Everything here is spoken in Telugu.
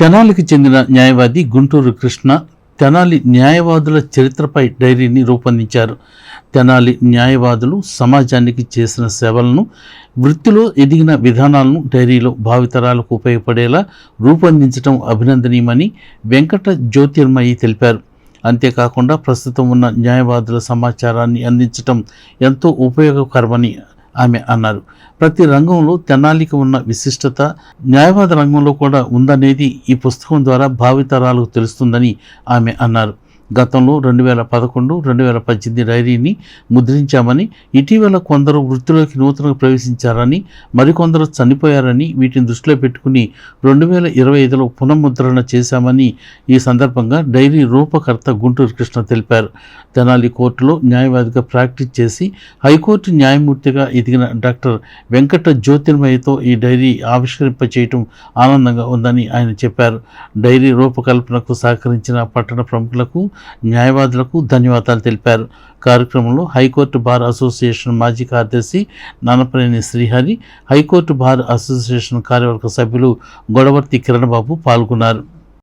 తెనాలికి చెందిన న్యాయవాది గుంటూరు కృష్ణ తెనాలి న్యాయవాదుల చరిత్రపై డైరీని రూపొందించారు. తెనాలి న్యాయవాదులు సమాజానికి చేసిన సేవలను, వృత్తిలో ఎదిగిన విధానాలను డైరీలో భావితరాలకు ఉపయోగపడేలా రూపొందించడం అభినందనీయమని వెంకట జ్యోతిర్మయి తెలిపారు. అంతేకాకుండా ప్రస్తుతం ఉన్న న్యాయవాదుల సమాచారాన్ని అందించడం ఎంతో ఉపయోగకరమని ఆమె అన్నారు. ప్రతి రంగంలో తెనాలికి ఉన్న విశిష్టత న్యాయవాద రంగంలో కూడా ఉందనేది ఈ పుస్తకం ద్వారా భావితరాలకు తెలుస్తుందని ఆమె అన్నారు. గతంలో 2011, 2018 డైరీని ముద్రించామని, ఇటీవల కొందరు వృత్తిలోకి నూతనంగా ప్రవేశించారని, మరికొందరు చనిపోయారని, వీటిని దృష్టిలో పెట్టుకుని 2025లో పునఃముద్రణ చేశామని ఈ సందర్భంగా డైరీ రూపకర్త గుంటూరు కృష్ణ తెలిపారు. తెనాలి కోర్టులో న్యాయవాదిగా ప్రాక్టీస్ చేసి హైకోర్టు న్యాయమూర్తిగా ఎదిగిన డాక్టర్ వెంకట జ్యోతిర్మయితో ఈ డైరీ ఆవిష్కరింపచేయటం ఆనందంగా ఉందని ఆయన చెప్పారు. డైరీ రూపకల్పనకు సహకరించిన పట్టణ ప్రముఖులకు, న్యాయవాదులకు ధన్యవాదాలు తెలిపారు. కార్యక్రమంలో హైకోర్టు బార్ అసోసియేషన్ మాజీ కార్యదర్శి Nanapaneni Srihari, high court bar association కార్యవర్గ సభ్యులు గొడవర్తి కిరణ్ బాబు పాల్గొన్నారు.